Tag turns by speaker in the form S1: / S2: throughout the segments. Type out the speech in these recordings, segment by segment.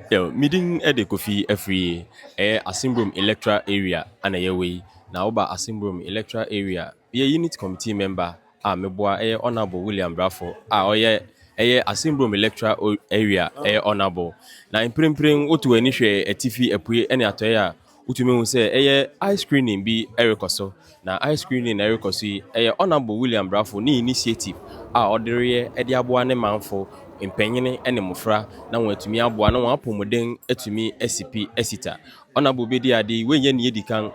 S1: Yo, meeting at the coffee every Asimbrum electoral area and a way. Now about Asimbrum electoral area. Be a unit committee member. Meboa honorable William Brafo. Asimbrum electoral area honorable. Now in prim utu enihwe etifi epue ene atoya utumi hu say ice screening bi erikoso. Na ice screening erikoso yi honorable William Brafo ni initiative odere ede aboa ne manfo mpanyini ne mmofra na wɔatumi aboa na wɔn apɔmuden atumi asipi asita ɔna bobedi ade wenye ne edikan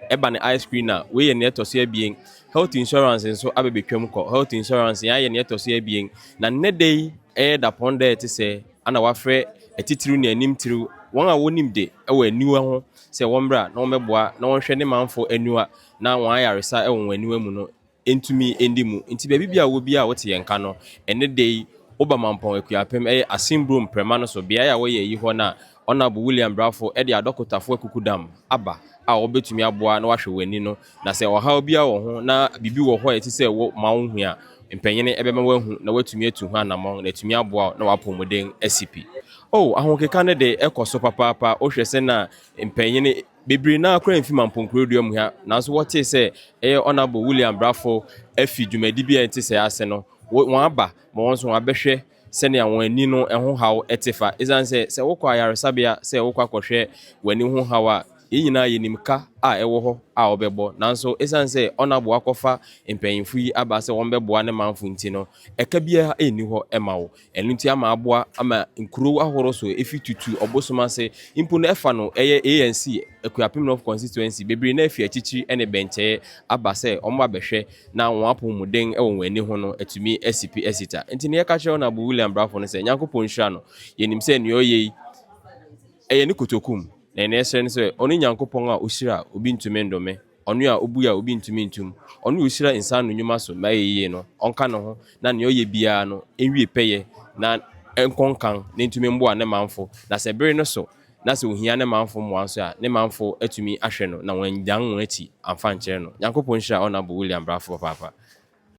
S1: eba ne ice cream na weyɛ ne ɛtɔ so abien health insurance nso abɛbɛtwam kɔ health insurance yɛ ayɛ ne ɛtɔ so abien na ne day ɛyɛ dapɔn dɛ te sɛ ana wafrɛ atitiriw ne anim tiriw wɔn a wɔnim de ɛwɔ aniwa ho sɛ wɔn bra na wɔn bɛboa na wɔn hwɛ ne manfo aniwa na wɔn ayaresa ɛwɔ wɔn aniwa mu no entumi endi mu nti baabi bi a wɔ bi a wɔte yɛn ka no ɛne day Oba mampɔn akuapem Asimbrum prema no so bia ya wɔyɛ yi hɔ na Honorable William Brafo de adɔkotafo akukudam aba a wɔbɛtumi aboa na wahwɛ w'ani no na sɛ ɔhaw bia wɔ ho na bibi wɔ hɔ a ɛte sɛ wɔ ma wo hu a mpanyini ɛbɛma wahu na watumi atu ho anamɔn na atumi aboa na wapɔmuden asipi ahokeka ne de ɛkɔ so papaapa wohwɛ sɛ na mpanyini bebree na akora mfi mamponkurodua mu ha nanso wɔte sɛ Honorable William Brafo afi dwumadi bi a ɛte sɛ ase no wɔn aba ma wɔn nso abɛhwɛ sɛnea wɔn ani no ɛho haw ɛtefa ɛsan sɛ wokɔ ayaresabea sɛ wokɔ akɔhwɛ wɔn ani ho haw a yɛn nyinaa yɛnim ka a ɛwɔ hɔ a wɔbɛbɔ nanso ɛsan sɛ Honorable akɔfa mpanyinfo yi aba sɛ wɔn bɛboa ne manfo nti no ɛka biara ɛnni hɔ ɛma wo ɛno nti ama aboa ama nkuro ahorow so efi tutu ɔbosom ase mpo no ɛfa no ɛyɛ ANC akuapem North constituency bebree na afi akyikyi ɛne bɛnkyɛɛ aba sɛ wɔn abɛhwɛ na wɔn apɔmuden ɛwɔ wɔn ani ho no atumi asipi asita nti ne yɛka kyerɛ Honorable William Brafo no sɛ nyankopɔn nhyira no yɛnim sɛ nea ɔyɛ yi ɛyɛ ne kotokum na ɛnɛ ɛhyɛ no sɛ ɔne nyankopɔn a ɔhyira obi ntumi ndome ɔno a obu a obi ntumi ntum ɔno ɔhyira nsan no nnwuma so ma yɛyie no ɔnka no ho na nea ɔyɛ biara no ɛnwie pɛyɛ na ɛnkɔnkan ne ntumi mboa ne manfo na sɛ bere no so na sɛ ohia ne manfo mmoa nso a ne manfo atumi ahwɛ no na wɔagyan wɔn akyi amfa nkyerɛ no nyankopɔn nhyira Honorable William Brafo papa